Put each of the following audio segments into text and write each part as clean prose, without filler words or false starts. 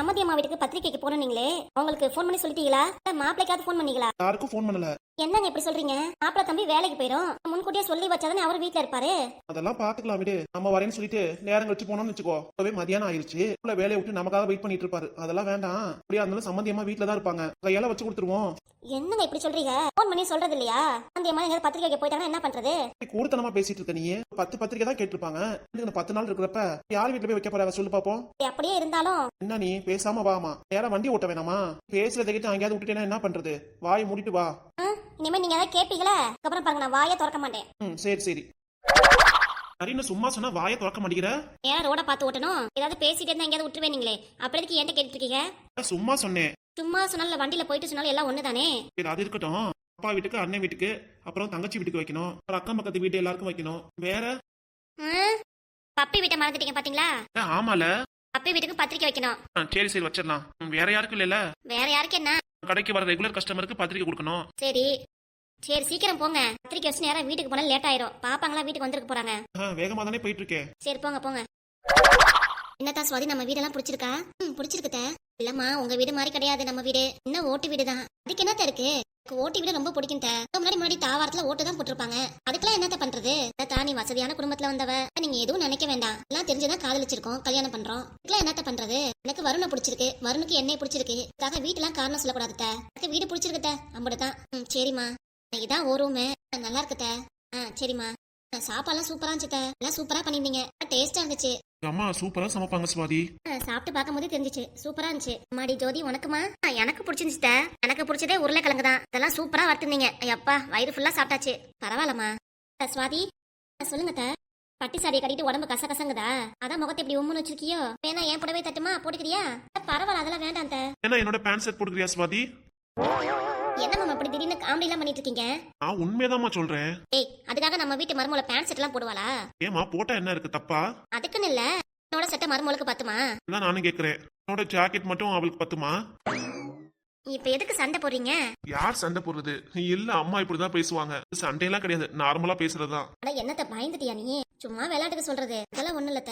சம்மதி அம்மா வீட்டுக்கு பத்திரிக்கைக்கு போகணும் நீங்களே, அவங்களுக்கு ஃபோன் பண்ணி சொல்லிட்டீங்களா? மாப்பிள்ளைக்காவது ஃபோன் பண்ணீங்களா? யாருக்கும் ஃபோன் பண்ணல. என்னங்க இப்படி சொல்றீங்க? மாப்பிள்ளை தம்பி வேலைக்கு போயிடும், முன்கூட்டியே சொல்லி வச்சாதானே அவர் வீட்டுல இருப்பாரு. அதெல்லாம் பாத்துக்கலாம் விடு. நம்ம வரேன்னு சொல்லிட்டு நேரம் கழிச்சு போனோம்னு வச்சுக்கோ, இப்பவே மதியானம் ஆயிருச்சு. வேலையை விட்டு நமக்காக வெயிட் பண்ணிட்டு இருப்பாரு. அதெல்லாம் வேண்டாம். அப்படியா இருந்தாலும் சம்மந்தியமா வீட்டுல தான் இருப்பாங்க, கையால வச்சு கொடுத்துருவோம். என்னங்க இப்படி சொல்றீங்க? ஃபோன் பண்ணி சொல்றது இல்லையா? சம்மந்தியமா எங்க பத்திரிக்கைக்கு போயிட்டாங்கன்னா என்ன பண்றது? கூடுத்தனமா பேசிட்டு இருக்க நீ. 10 பத்திரிக்கை தான் கேட்டிருப்பாங்க. 10 நாள் இருக்கிறப்ப யார் வீட்டுல போய் வைக்க போறாங்க சொல்லு பாப்போம். அப்படியே இருந்தாலும் என்ன நீ பேசாம வாமா, நேரம் வண்டி ஓட்ட வேணாமா? பேசுறதை கிட்ட அங்கேயாவது விட்டுட்டேன்னா என்ன பண்றது? வாயை மூடிட்டு வா. இனிமே நீங்க ஏதாவது கேட்பீங்களா? அப்புறம் பாருங்க, நான் வாயை திறக்க மாட்டேன். சரி சரி. சரின்னு சும்மா சொன்னா வாயை திறக்க மாட்டேங்கிற. ஏன் ரோட பார்த்து ஓட்டணும்? ஏதாவது பேசிட்டே இருந்தா எங்கேயாவது விட்டுருவே நீங்களே, அப்புறம் எதுக்கு என்கிட்ட கேட்டுட்டு இருக்கீங்க? சும்மா சொன்னேன். சும்மா சொன்னால வண்டியில போயிட்டு சொன்னாலும் எல்லாம் ஒண்ணுதானே. சரி அது இருக்கட்டும். அப்பா வீட்டுக்கு, அண்ணன் வீட்டுக்கு, அப்புறம் தங்கச்சி வீட்டுக்கு வைக்கணும். அப்புறம் அக்கம் பக்கத்து வீட்டு எல்லாருக்கும் வைக்கணும். வேற பப்பி வீட்டை மறந்துட்டீங்க பாத்தீங்களா? ஆமால, பப்பி வீட்டுக்கு பத்திரிக்கை வைக்கணும். சரி சரி வச்சிடலாம். வேற யாருக்கும் இல்ல? வேற யாருக்கு என்ன? கடைக்கு வர ரெகுலர் கஸ்டமருக்கு பத்திரிக்கை கொடுக்கணும். சரி சரி சீக்கிரம் போங்க. பத்திரிக்கை வச்சு நேரம் வீட்டுக்கு போனா லேட் ஆயிரும். பாப்பாங்களா வீட்டுக்கு வந்திருக்க போறாங்க. வேகமா தானே போயிட்டு இருக்கேன். சரி போங்க போங்க. என்னத்தா சுவாதி, நம்ம வீடெல்லாம் பிடிச்சிருக்கா? பிடிச்சிருக்குத. இல்லம்மா, உங்க வீடு மாதிரி கிடையாது நம்ம வீடு. இன்னும் ஓட்டு வீடு தான். அதுக்கு என்னத்த இருக்கு? ஓட்டு வீடு ரொம்ப பிடிக்கும். முன்னாடி தாவாரத்துல ஓட்டு தான் போட்டிருப்பாங்க. அதுக்கெல்லாம் என்னத்த பண்றது? நீ வசதியான குடும்பத்துல வந்தவ, நீங்க எதுவும் நினைக்க வேண்டாம். எல்லாம் தெரிஞ்சுதான் காதலிச்சிருக்கோம், கல்யாணம் பண்றோம். இதுக்கெல்லாம் என்னத்த பண்றது? எனக்கு வருணை பிடிச்சிருக்கு, வருணுக்கு என்னை பிடிச்சிருக்கு. அதுக்காக வீட்டுலாம் காரணம் சொல்லக்கூடாதுத்த. எனக்கு வீடு பிடிச்சிருக்குத, அம்படுதான். சரிம்மா, இதான் ஒரு ரூமு, நல்லா இருக்குத. சரிம்மா, சாப்பாடுலாம் சூப்பரா இருந்துச்சு. எல்லாம் சூப்பரா பண்ணிருந்தீங்க, டேஸ்டா இருந்துச்சு. அம்மா சூப்பரா சமைப்பாங்க சுவாதி. சாப்பிட்டு பார்க்கும் போதே தெரிஞ்சிச்சு, சூப்பரா இருந்துச்சு. மாடி ஜோதி, உனக்குமா? எனக்கு பிடிச்சிருந்துச்சு. எனக்கு பிடிச்சதே உருளைக்கிழங்கு தான். இதெல்லாம் சூப்பரா வறுத்துருந்தீங்க. ஐயப்பா, வயிறு ஃபுல்லா சாப்பிட்டாச்சு. பரவாயில்லம்மா. சுவாதி சொல்லுங்க. பட்டி சாரியை கட்டிட்டு உடம்பு கசகசங்குதா? அதான் முகத்தை இப்படி உம்முன்னு வச்சிருக்கியோ? வேணா என் புடவை தட்டுமா, போட்டுக்கிறியா? பரவாயில்ல, அதெல்லாம் வேண்டாம். என்ன என்னோட பேண்ட் ஷர்ட் போட்டுக்கிறியா சுவாதி? என்ன மாமா இப்படி திடீர்னு காமெடி எல்லாம் பண்ணிட்டு இருக்கீங்க? நான் உண்மையதாம்மா சொல்றேன். அதுக்காக நம்ம வீட்டு மருமகளை பேண்ட் ஷர்ட் எல்லாம் போடுவாளா? ஏமா போட்டா என்ன இருக்கு தப்பா? அதுக்குன்னு இல்ல, என்னோட சட்டை மருமகளுக்கு பத்துமா? நானும் கேக்குறேன், என்னோட ஜாக்கெட் மட்டும் அவளுக்கு பத்துமா? இப்ப எதுக்கு சண்டை போடுறீங்க? யார் சண்டை போடுறது? இல்ல அம்மா இப்படிதான் பேசுவாங்க. சண்டையெல்லாம் கிடையாது, நார்மலா பேசுறதுதான். அட என்னத்த பயந்துட்டியா நீ? சும்மா விளையாட்டுக்கு சொல்றது, இதெல்லாம் ஒண்ணு இல்ல.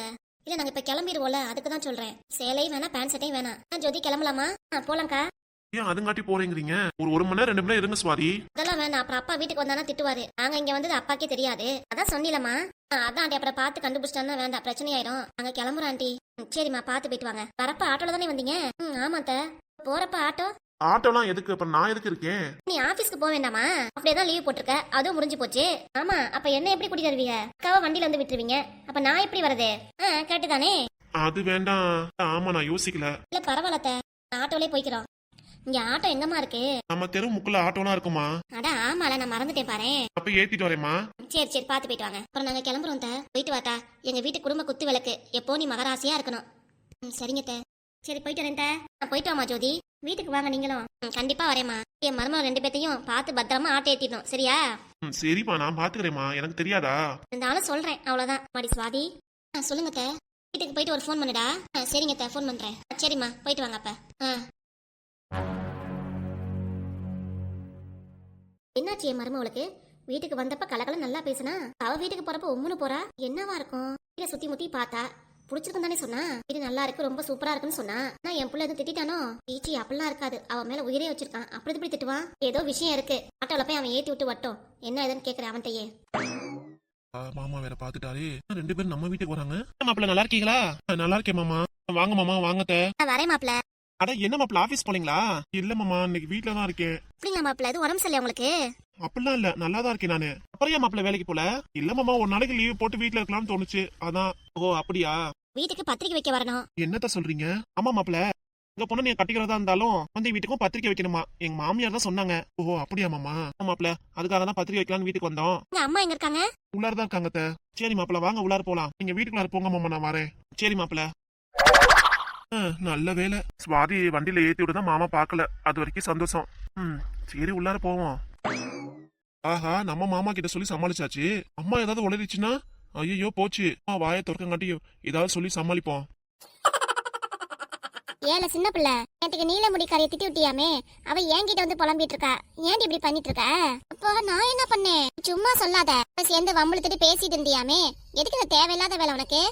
இல்ல நாங்க இப்ப கிளம்பிடுவோம்ல, அதுக்கு தான் சொல்றேன். சேலையும் வேணா, பேண்ட் ஷர்ட்டையும் வேணாம். ஜோதி கிளம்பலாமா? போலாம்க்கா. ஏன் அதுங்காட்டி போறீங்கிறீங்க? ஒரு மணி நேரம் 2 மணி நேரம் இருங்க சுவாதி. அதெல்லாம் வேணாம், அப்புறம் அப்பா வீட்டுக்கு வந்தானா திட்டுவாரு. நாங்க இங்க வந்தது அப்பாக்கே தெரியாது. அதான் சொன்னிலமா. அதான் ஆண்டி, அப்புறம் பார்த்து கண்டுபிடிச்சிட்டானா வேண்டாம், பிரச்சனை ஆயிரும். நாங்க கிளம்புறோம் ஆண்டி. சரிம்மா, பார்த்து போயிட்டு வாங்க. வரப்ப ஆட்டோல தானே வந்தீங்க? ஆமாத்த. போறப்ப ஆட்டோலாம் எதுக்கு? அப்ப நான் எதுக்கு இருக்கேன்? நீ ஆபீஸ்க்கு போக வேண்டாமா? அப்படியேதான் லீவ் போட்டிருக்க, அதுவும் முடிஞ்சு போச்சு. ஆமா, அப்ப என்ன எப்படி கூட்டிட்டு வருவீங்க? அக்காவை வண்டியில வந்து விட்டுருவீங்க, அப்ப நான் எப்படி வரது? கேட்டுதானே? அது வேண்டாம். ஆமா, நான் யோசிக்கல. இல்ல பரவாயில்லத்த, ஆட்டோலயே போய்க்கிறோம். இங்க ஆட்டோ எங்கம்மா இருக்கு? நம்ம தெரு முக்குல ஆட்டோலாம் இருக்குமா? அட ஆமால, நான் மறந்துட்டேன் பாரு. அப்ப ஏத்திட்டு வரேம்மா. சரி சரி, பாத்து போயிட்டு வாங்க. அப்புறம் நாங்க கிளம்புறோம். போயிட்டு வாத்தா. எங்க வீட்டு குடும்ப குத்து விளக்கு, எப்போ நீ மகராசியா இருக்கணும். சரிங்க. சரி போயிட்டு வரேன். போயிட்டு வாமா ஜோதி. வீட்டுக்கு வாங்க நீங்களும். கண்டிப்பா வரேம்மா. என் மருமக 2 பேத்தையும் பார்த்து பத்திரமா ஆட்டோ ஏத்திடணும், சரியா? சரிப்பா, நான் பாத்துக்கிறேம்மா. எனக்கு தெரியாதா? இருந்தாலும் சொல்றேன், அவ்வளவுதான். மாடி சுவாதி சொல்லுங்க. வீட்டுக்கு போயிட்டு ஒரு ஃபோன் பண்ணுடா. சரிங்க, ஃபோன் பண்றேன். சரிம்மா, போயிட்டு வாங்க அப்ப. என்னாச்சு என் மருமகளுக்கு? வீட்டுக்கு வந்தப்ப கலகல நல்லா பேசினா, அவ வீட்டுக்கு போறப்ப உம்முன்னு போறா. என்னவா இருக்கும்? வீட சுத்தி முத்தி பார்த்தா புடிச்சிருக்கும் தானே சொன்னா. இது நல்லா இருக்கு, ரொம்ப சூப்பரா இருக்குன்னு சொன்னா. நான் என் பிள்ளை எதுவும் திட்டானோ? ஈச்சி, அப்படிலாம் இருக்காது. அவன் மேல உயிரே வச்சிருக்கான், அப்படி இப்படி திட்டுவான். ஏதோ விஷயம் இருக்கு. ஆட்டோல போய் அவன் ஏத்தி விட்டு வட்டும். என்ன ஏதுன்னு கேக்குறேன் அவன்கிட்டயே. மாமா வேற பாத்துட்டாரு. 2 பேரும் நம்ம வீட்டுக்கு வராங்க. மாப்பிள்ள நல்லா இருக்கீங்களா? நல்லா இருக்கேன் மாமா. வாங்க மாமா, வாங்கத்த. வரேன் மாப்பிள்ள. அட என்ன மாப்பிள்ள, ஆபீஸ் போலீங்களா? இல்ல மாமா, இன்னைக்கு வீட்டுல தான் இருக்கேன். அப்படிங்களா மாப்பிள்ள? இது உடம்பு சரியில்லை உங்களுக்கு? அப்படிலாம் இல்ல, நல்லா தான் இருக்கேன் நானு. அப்புறம் ஏன் மாப்பிள்ள வேலைக்கு போல? இல்ல மாமா, ஒரு நாளைக்கு லீவ் போட்டு வீட்டுல இருக்கலாம்னு தோணுச்சு, அதான். ஓ அப்படியா? வீட்டுக்கு பத்திரிக்கை வைக்க வரணும். என்னத்த சொல்றீங்க? ஆமா மாப்பிள்ள, உங்க பொண்ணு நீங்க கட்டிக்கிறதா இருந்தாலும் வந்து வீட்டுக்கும் பத்திரிக்கை வைக்கணுமா? எங்க மாமியார் தான் சொன்னாங்க. ஓ அப்படியா மாமா? மாப்பிள்ள, அதுக்காக தான் பத்திரிக்கை வைக்கலாம்னு வீட்டுக்கு வந்தோம். அம்மா எங்க இருக்காங்க? உள்ளார தான் இருக்காங்க. சரி மாப்பிள்ள, வாங்க உள்ளார போலாம். நீங்க வீட்டுக்குள்ளார போங்க மாமா, நான் வரேன். சரி மாப்பிள்ள. நல்ல வேலை, சுவாதி வண்டியில ஏத்தி விட்டுதான் மாமா பாக்கல. அது வரைக்கும் சந்தோஷம். சரி உள்ளார போவோம். ஆஹா, நம்ம மாமா கிட்ட சொல்லி சமாளிச்சாச்சு. அம்மா ஏதாவது உளறிச்சுன்னா ஐயோ போச்சு. வாயை திறக்கங்காட்டியும் ஏதாவது சொல்லி சமாளிப்போம். ஏல சின்ன பிள்ளை, நேற்றுக்கு நீல முடிக்காரிய திட்டி விட்டியாமே, அவ என்கிட்ட வந்து புலம்பிட்டு இருக்கா. ஏன் இப்படி பண்ணிட்டு இருக்க? அப்போ நான் என்ன பண்ணேன்? சும்மா சொல்லாத. சேர்ந்து வம்பளுத்திட்டு பேசிட்டு இருந்தியாமே, எதுக்கு இந்த தேவையில்லாத வேலை உனக்கு?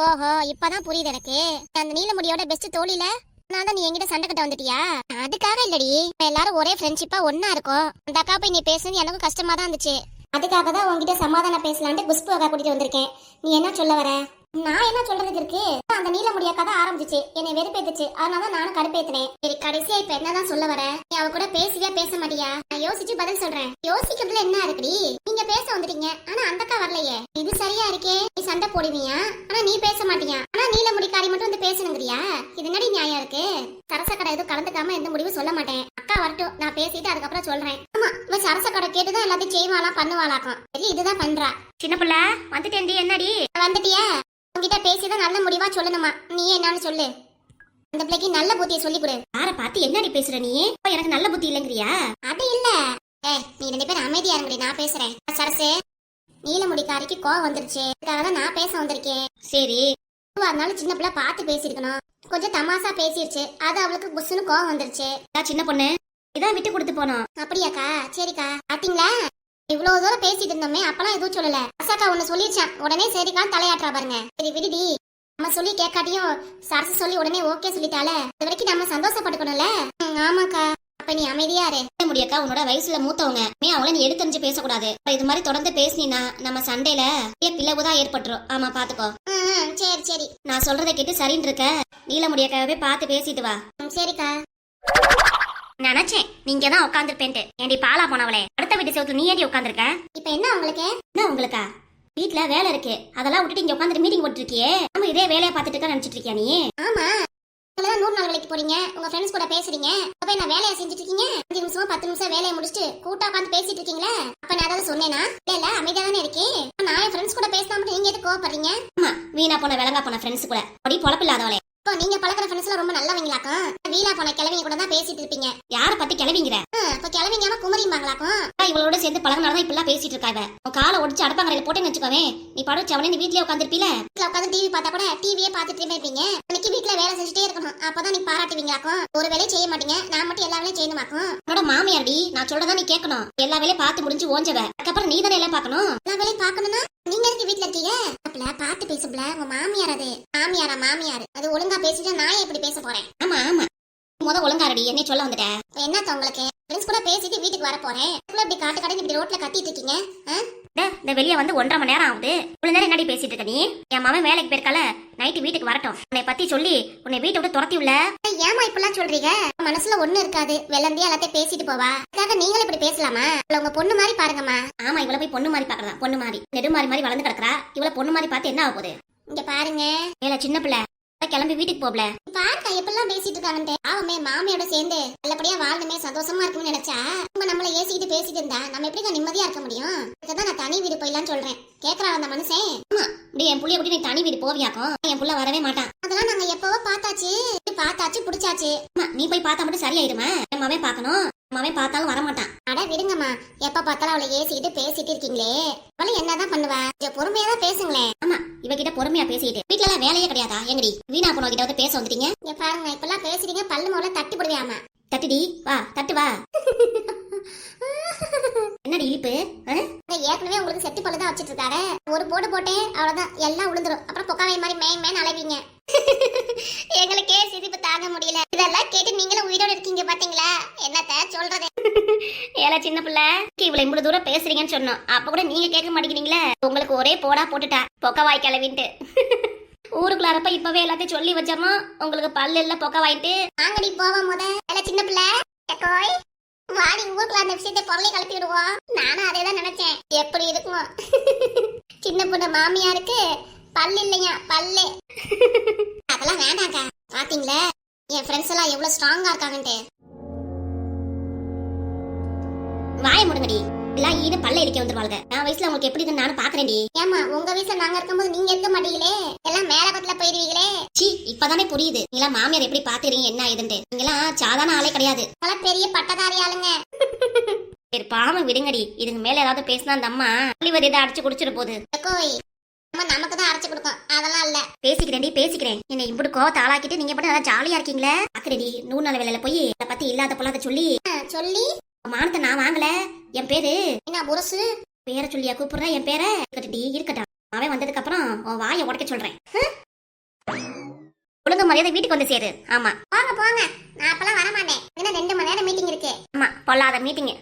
ஓஹோ, இப்பதான் புரியுது எனக்கு. அந்த நீல முடியோட பெஸ்ட் தோழில நான் தான் நீ என்கிட்ட சண்டை கட்ட வந்துட்டியா? அதுக்காக இல்லடி, இப்ப எல்லாரும் ஒரே ஃப்ரெண்ட்ஷிப்பா ஒன்னா இருக்கோம். அந்த அக்கா போய் நீ பேசுனது எனக்கும் கஷ்டமா தான் இருந்துச்சு. அதுக்காக தான் உன்கிட்ட சமாதானம் பேசலான்ட்டு குஷ்பு அக்கா கூட்டிட்டு வந்திருக்கேன். நீ என்ன சொல்ல வர? நான் என்ன சொல்றதுக்கு இருக்கு? அந்த நீல முடியா கதை ஆரம்பிச்சிச்சு, என்னை வெறுப்பேத்துச்சு. அதனால நானும் கடுப்பேத்தினேன். சரி, கடைசியா இப்ப என்னதான் சொல்ல வர? நீ அவ கூட பேசவே பேச மாட்டியா? நான் யோசிச்சு பதில் சொல்றேன். யோசிக்கிறதுல என்ன இருக்குடி? நீங்க பேச வந்துட்டீங்க, ஆனா அந்த அக்கா வரலையே. இது சரியா இருக்கே? நீ சண்டை போடுவியா, ஆனா நீ பேச மாட்டியா. ஆனா நீல முடிக்காரி மட்டும் வந்து பேசணுங்கிறியா? இது என்னடி நியாயம் இருக்கு? சரசக்கடை எதுவும் கலந்துக்காம எந்த முடிவும் சொல்ல மாட்டேன். அக்கா வரட்டும், நான் பேசிட்டு அதுக்கப்புறம் சொல்றேன். ஆமா, இவன் சரசக்கடை கேட்டுதான் எல்லாத்தையும் செய்வாளாம் பண்ணுவாளாக்கும். சரி, இதுதான் பண்றா. சின்ன பிள்ளை வந்துட்டேன்டி. என்னடி வந்துட்டியா? உங்ககிட்ட பேசிதான் நல்ல முடிவா சொல்லணுமா? நீ என்னன்னு சொல்லு. அந்த பிள்ளைக்கு நல்ல புத்தியை சொல்லி கொடு. யார பார்த்து என்னடி பேசுற நீ? எனக்கு நல்ல புத்தி இல்லங்கிறியா? அது இல்ல. நீ ரெண்டு பேரும் அமைதியா இருங்கடி, நான் பேசுறேன். சரசு, நீலமுடிக்காரிக்கு கோவம் வந்துருச்சு, அதுக்காக தான் நான் பேச வந்திருக்கேன். சரி, அதனால சின்ன பிள்ளை பார்த்து பேசிருக்கணும். கொஞ்சம் தமாசா பேசிருச்சு, அது அவளுக்கு புஷ்னு கோவம் வந்துருச்சு. சின்ன பொண்ணு இதான் விட்டு கொடுத்து போனோம். அப்படியாக்கா? சரிக்கா. பாத்தீங்களா, இவ்வளவு தூரம் பேசிட்டு இருந்தோமே, அப்பெல்லாம் எதுவும் சொல்லல. அசாக்கா ஒண்ணு சொல்லிருச்சான், உடனே சரிக்கா தலையாட்டுறா பாருங்க. சரி விடுடி, நம்ம சொல்லி கேட்காட்டியும் சரசு சொல்லி உடனே ஓகே சொல்லிட்டால, அது வரைக்கும் நம்ம சந்தோஷப்பட்டுக்கணும்ல. ஆமாக்கா. அப்ப நீ அமைதியா இரு. முடியாக்கா, உன்னோட வயசுல மூத்தவங்க, அவங்கள நீ எடுத்தறிஞ்சு பேசக்கூடாது. இது மாதிரி தொடர்ந்து பேசினா நம்ம சண்டையில பிளவுதான் ஏற்பட்டுரும். ஆமா, பாத்துக்கோ. சரி சரி, நான் சொல்றதை கேட்டு சரின்னு இருக்க. நீல முடியாக்காவே பார்த்து பேசிட்டு வா. சரிக்கா. நினைச்சேன் நீங்க தான் உட்காந்துருப்பேன்ட்டு. ஏண்டி பாலா போனவளே, அடுத்த வீட்டு செவத்துல நீ ஏடி உட்காந்துருக்க? இப்ப என்ன உங்களுக்கு? என்ன உங்களுக்கா? வீட்டுல வேலை இருக்கு, அதெல்லாம் விட்டுட்டு இங்க உட்காந்துட்டு மீட்டிங் போட்டுருக்கியே. நம்ம இதே வேலையை பார்த்துட்டு இருக்க நினைச்சிட்டு இருக்கியா நீ? ஆமா, 100 நாள் வேலைக்கு போறீங்க, உங்க ஃப்ரெண்ட்ஸ் கூட பேசுறீங்க. அப்ப நான் வேலையை செஞ்சுட்டு இருக்கீங்க. 5 நிமிஷம் 10 நிமிஷம் வேலையை முடிச்சுட்டு கூட்டா உட்காந்து பேசிட்டு இருக்கீங்களா? அப்ப நான் ஏதாவது சொன்னேனா? இல்ல, அமைதியா தானே இருக்கேன். நான் என் ஃப்ரெண்ட்ஸ் கூட பேசாம மட்டும் நீங்க எதுக்கு கோவப்படுறீங்க? ஆமா, வீணா போன விளங்கா போன ஃப்ரெண்ட்ஸ் கூட அப்படி பொழப்பில்லாதவளே. இப்போ நீங்க பழக்கிற ஃப்ரெண்ட்ஸ்ல ரொம்ப நல்லவங்களாக்கும். வீணா போன கிழவிங்க கூட தான் பேசிட்டு இருப்பீங்க. யார பத்தி கிளவிங்கிற? இப்ப கிளவிங்காம குமரிமாங்களாக்கும். இவளோட சேர்ந்து பழகினாதான் இப்பெல்லாம் பேசிட்டு இருக்காவ. உன் காலை ஒடிச்சு அடுப்பாங்கரையில போட்டேன்னு வச்சுக்கோவே, நீ படுச்சவனே நீ வீட்லயே உட்காந்துருப்பீல. வீட்டுல உட்காந்து டிவி பார்த்தா கூட டிவியே பார்த்துட்டு இருப்பீங்க. அன்னைக்கு வீட்டுல வேலை செஞ்சுட்டே இருக்கணும், அப்பதான் நீ பாராட்டுவீங்களாக்கும். ஒரு வேலையை செய்ய மாட்டீங்க, நான் மட்டும் எல்லா வேலையும் செய்யணுமாக்கும். என்னோட மாமியார்டி, நான் சொல்றதா நீ கேட்கணும். எல்லா வேலையும் பார்த்து முடிஞ்சு ஓஞ்சவ, அதுக்கப்புறம் நீ தானே எல்லாம் பார்க்கணும். எல்லா வேலையும் பார்க்கணும்னா நீங்க எதுக்கு வீட்டுல இருக்கீங்க? அப்பல பார்த்து பேசுப்ல, உங்க மாமியார் அது. மாமியார் அது ஒழுங்கா பேசிட்டா நான் எப்படி பேச போறேன்? ஆமா ஆமா, ஒழுங்காரடி என்ன சொல்ல வந்துட்டேன். என்னத்த உங்களுக்கு? ஃப்ரெண்ட்ஸ் கூட பேசிட்டு வீட்டுக்கு வர போறேன். இப்படி காட்டு கடை இப்படி ரோட்ல கத்திட்டு இருக்கீங்க. இந்த வெளியே வந்து 1.5 மணி நேரம் ஆகுது. இவ்வளவு நேரம் என்னடி பேசிட்டு இருக்க நீ? என் மாமன் வேலைக்கு போயிருக்கால, நைட்டு வீட்டுக்கு வரட்டும். உன்னை பத்தி சொல்லி உன்னை வீட்டை விட்டு துரத்தி உள்ள. ஏமா இப்பெல்லாம் சொல்றீங்க? மனசுல ஒண்ணு இருக்காது, வெள்ளந்தியா எல்லாத்தையும் பேசிட்டு போவா. அதுக்காக நீங்களும் இப்படி பேசலாமா? உங்க பொண்ணு மாதிரி பாருங்கம்மா. ஆமா, இவ்வளவு போய் பொண்ணு மாதிரி பாக்குறதா? பொண்ணு மாதிரி நெடுமாறி மாதிரி வளர்ந்து கிடக்குறா. இவ்வளவு பொண்ணு மாதிரி பார்த்து என்ன ஆக போகுது? இங்க பாருங்க, ஏல சின்ன பிள்ளை, கிளம்பி வீட்டுக்கு போகல. பாருங்க எப்பெல்லாம் பேசிட்டு இருக்காங்கன்ட்டு. அவமே மாமியோட சேர்ந்து நல்லபடியா வாழ்ந்துமே சந்தோஷமா இருக்கும்னு நினைச்சா நம்ம நம்மள ஏசிக்கிட்டு பேசிட்டு இருந்தா நம்ம எப்படி நிம்மதியா இருக்க முடியும்? இதுதான் நான் தனி வீடு போயிடலான்னு சொல்றேன். கேக்குறா அந்த மனுஷன். ஆமா, இப்படி என் புள்ளைய எப்படி நீ தனி வீடு போவியாக்கும்? என் புள்ள வரவே மாட்டான். அதெல்லாம் நாங்க எப்பவோ பார்த்தாச்சு பிடிச்சாச்சு. நீ போய் பார்த்தா மட்டும் சரியாயிருமா? என் மாமே பாக்கணும். மாமே பார்த்தாலும் வரமாட்டான். அட விடுங்கம்மா, எப்ப பார்த்தாலும் அவளை ஏசிக்கிட்டு பேசிட்டு இருக்கீங்களே, அவளை என்னதான் பண்ணுவா? பொறுமையா தான் பேசுங்களேன். ஆமா, இவகிட்ட பொறுமையா பேசிட்டு வீட்டுல எல்லாம் வேலையே கிடையாதா? எங்கடி வீணா போன கிட்ட வந்து பேச வந்துட்டீங்க? பாருங்க இப்பெல்லாம் பேசுறீங்க, பல்லு மோல தட்டி போடுவியாமா. தட்டுடி வா, தட்டு வா. என்னடி இழிப்பு? ஏற்கனவே உங்களுக்கு செட்டு பல்லு தான் வச்சிட்டு இருக்காரு. ஒரு போடு போட்டேன், அவ்வளவுதான், எல்லாம் உளுந்துரும். அப்புறம் பொக்காவை மாதிரி மேன் அலைவீங்க. எங்களுக்கே சிரிப்பு தாங்க முடியல. இதெல்லாம் கேட்டு நீங்களும் உயிரோட இருக்கீங்க பாத்தீங்களா? என்னத்த சொல்றது? ஏல சின்ன பிள்ளை, இவ்வளவு இவ்வளவு தூரம் பேசுறீங்கன்னு சொன்னோம், அப்ப கூட நீங்க கேட்க மாட்டேங்கிறீங்களே. உங்களுக்கு ஒரே போடா போட்டுட்டா பொக்கவாய் கிளவின்ட்டு. ஊருக்குள்ளாரப்ப இப்பவே எல்லாத்தையும் சொல்லி வச்சோமா, உங்களுக்கு பல்லு இல்ல பொக்க வாங்கிட்டு வாங்கடி போவோம். முத சின்ன பிள்ளை வாடி, ஊருக்குள்ள அந்த விஷயத்தை பொருளை கலப்பி விடுவோம். நானும் அதேதான் நினைச்சேன், எப்படி இருக்கும். சின்ன பொண்ணு மாமியாருக்கு பல்லு இல்லையா? பல்லு அதெல்லாம் வேண்டாக்கா. பாத்தீங்களா என் ஃப்ரெண்ட்ஸ் எல்லாம் எவ்வளவு ஸ்ட்ராங்கா இருக்காங்கன்ட்டு. வாய முடுங்கடி, எல்லாம் ஈடு பல்ல இருக்க வந்துருவாங்க. நான் வயசுல உங்களுக்கு எப்படி இருந்து நானும் பாக்குறேன்டி. ஏமா உங்க வயசுல நாங்க இருக்கும்போது நீங்க இருக்க மாட்டீங்களே, எல்லாம் மேல பத்துல போயிருவீங்களே. சி, இப்பதானே புரியுது நீங்களா மாமியார் எப்படி பாத்துறீங்க என்ன இதுன்னு. நீங்களாம் சாதாரண ஆளே கிடையாது, பெரிய பட்டதாரி ஆளுங்க. சரி பாம விடுங்கடி, இதுக்கு மேல ஏதாவது பேசினா அந்த அம்மா இவர் இதை அடிச்சு குடிச்சிட போகுது. நமக்கு தான் அரைச்சு கொடுக்கும், அதெல்லாம் இல்ல. பேசிக்கிறேன். என்ன இப்படி கோவத்தை ஆளாக்கிட்டு நீங்க மட்டும் நல்லா ஜாலியா இருக்கீங்களே. அக்கறடி 100 நாள் வேலையில போய் அதை பத்தி இல்லாத பொல்லாத சொல்லி மானத்தை நான் வாங்கல. என் பேரு என்ன புரசு? பேரை சொல்லியா கூப்பிடுற? என் பேரை இருக்கட்டும். அவன் வந்ததுக்கு அப்புறம் வாயை உடைக்க சொல்றேன். ஒழுங்கு மரியாதை வீட்டுக்கு வந்து சேரு. ஆமா வாங்க போங்க நான் அப்பலாம் வர மாட்டேன். இன்னும் 2 மணி நேரம் மீட்டிங் இருக்கு. ஆமா பொல்லாத மீட்டிங்.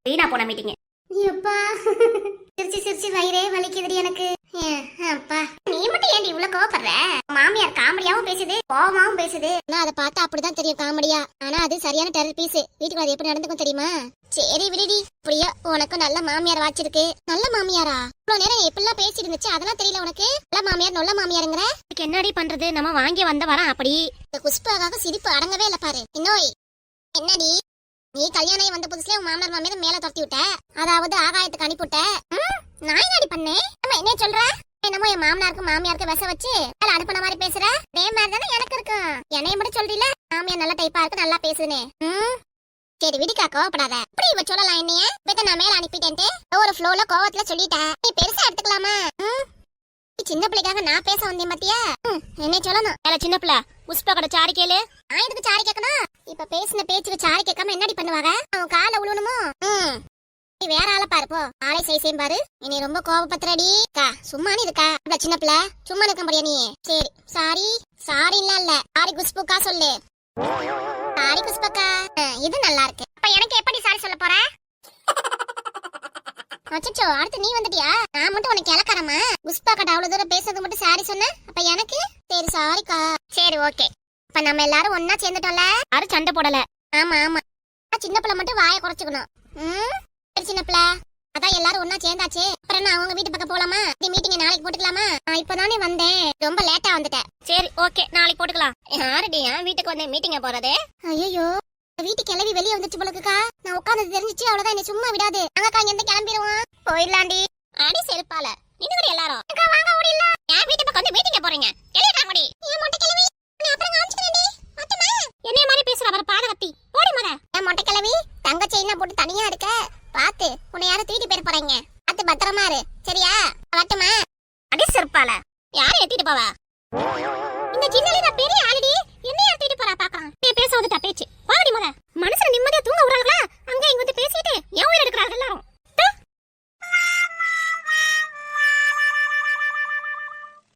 வீணா போன மீட்டிங். அப்பா சிரிச்சு சிரிச்சு வயிறே வலிக்குதுடி எனக்கு. அப்பா நீ மட்டும் ஏன்டி இவ்வளவு கோவப்படுற? மாமியார் காமெடியாவும் பேசுது கோவமாவும் பேசுது. நான் அதை பார்த்தா அப்படிதான் தெரியும் காமெடியா. ஆனா அது சரியான டெரர் பீஸ். வீட்டுக்கு அது எப்படி நடந்துக்கும் தெரியுமா? சரி விடுடி. அப்படியா உனக்கு நல்ல மாமியார் வாச்சிருக்கு. நல்ல மாமியாரா? இவ்வளவு நேரம் எப்படிலாம் பேசிட்டு இருந்துச்சு அதெல்லாம் தெரியல உனக்கு. நல்ல மாமியார் நல்ல மாமியாருங்கிற. இதுக்கு என்னடி பண்றது? நம்ம வாங்கி வந்த வரோம் அப்படி. இந்த குஷ்பாக்காக சிரிப்பு அடங்கவே இல்ல பாரு. இன்னோய் என்னடி நீ கல்யாணம் வந்த புதுசுல உன் மாமனார் மாமியார் மேல துரத்தி விட்ட. அதாவது ஆகாயத்துக்கு அனுப்பிவிட்ட. நான் என்னடி பண்ணேன்? நம்ம என்ன சொல்ற? என்னமோ என் மாமனாருக்கு மாமியாருக்கு விச வச்சு மேல அனுப்பின மாதிரி பேசுற. அதே மாதிரி தானே எனக்கு இருக்கும். என்னைய மட்டும் சொல்றீல மாமியார் நல்ல டைப்பா இருக்கு நல்லா பேசுதுன்னு. சரி விடுக்கா கோவப்படாத. இப்படி இவ சொல்லலாம் என்னைய இப்ப நான் மேல அனுப்பிட்டேன்ட்டு ஒரு ஃப்ளோல கோவத்துல சொல்லிட்ட. நீ பெருசா எடுத்துக்கலாமா? சின்ன பிள்ளைக்காக நான் பேச வந்தேன் பாத்தியா? என்ன சொல்லணும்? வேற சின்ன பிள்ளை புஷ்பா கூட சாரி கேளு. நான் எதுக்கு சாரி கேட்கணும்? இப்ப பேசின பேச்சுக்கு சாரி கேட்காம என்னடி பண்ணுவாங்க? அவன் கால உழுவணுமோ? நீ வேற ஆள பாரு போ. ஆளை செய்யும் பாரு. நீ ரொம்ப கோபப்பத்துறடி. சும்மா நீ இருக்கா சின்ன பிள்ளை சும்மா இருக்க முடியா நீ? சரி சாரி சாரி இல்ல சாரி குஷ்புக்கா சொல்லு. சாரி குஷ்பக்கா. இது நல்லா இருக்கு. அப்ப எனக்கு எப்படி சாரி சொல்ல போற? அச்சச்சோ அடுத்து நீ வந்துட்டியா? நான் மட்டும் உனக்கு இலக்காரமா? புஷ்பா கிட்ட அவ்வளவு தூரம் பேசுறது மட்டும் சாரி சொன்ன. அப்ப எனக்கு சரி சாரிக்கா. சரி ஓகே. அப்ப நம்ம எல்லாரும் ஒன்னா சேர்ந்துட்டோம்ல. யாரும் சண்டை போடல. ஆமா ஆமா சின்ன பிள்ளை மட்டும் வாயை குறைச்சுக்கணும். சரி சின்ன பிள்ளை அதான் எல்லாரும் ஒன்னா சேர்ந்தாச்சு. அப்புறம் நான் அவங்க வீட்டு பக்கம் போலாமா? மீட்டிங் நாளைக்கு போட்டுக்கலாமா? நான் இப்பதானே வந்தேன் ரொம்ப லேட்டா வந்துட்டேன். சரி ஓகே நாளைக்கு போட்டுக்கலாம். யாருடி வீட்டுக்கு வந்தேன் மீட்டிங்க போறது? ஐயோ வீட்டுக்கு கிளம்பி வெளியே வந்துச்சு போலக்குக்கா. நான் உட்கார்ந்து தெரிஞ்சிச்சு அவ்வளவுதான். என்ன சும்மா விடாது. அங்கக்கா இங்க இருந்து கிளம்பிடுவோம். போயிடலாண்டி. அடி செருப்பால நின்னுடி எல்லாரும். அக்கா வாங்க ஓடில. என் வீட்டு பக்கம் வந்து மீட்டிங்க போறீங்க. கிளம்பிட்டாங்கடி. ஏன் மொட்டை கிளவி? நீ அப்புறம் காமிச்சுறேன்டி. அத்தமா என்னைய மாதிரி பேசுற வர பாதகத்தி. ஓடி மர. ஏன் மொட்டை கிளவி தங்க செயினா போட்டு தனியா இருக்க. பாத்து உன்னை யாரும் தூக்கிட்டு போய் போறீங்க. அத்து பத்திரமா இரு. சரியா? வரட்டுமா? அடி செருப்பால யாரை ஏத்திட்டு போவா? இந்த ஜின்னல நான் பெரிய ஆளுடி. என்ன ஏத்திட்டு போறா பாக்கலாம். நீ பேச வந்துட்டா பேச்சு. வாடி மர. மனசுல நிம்மதி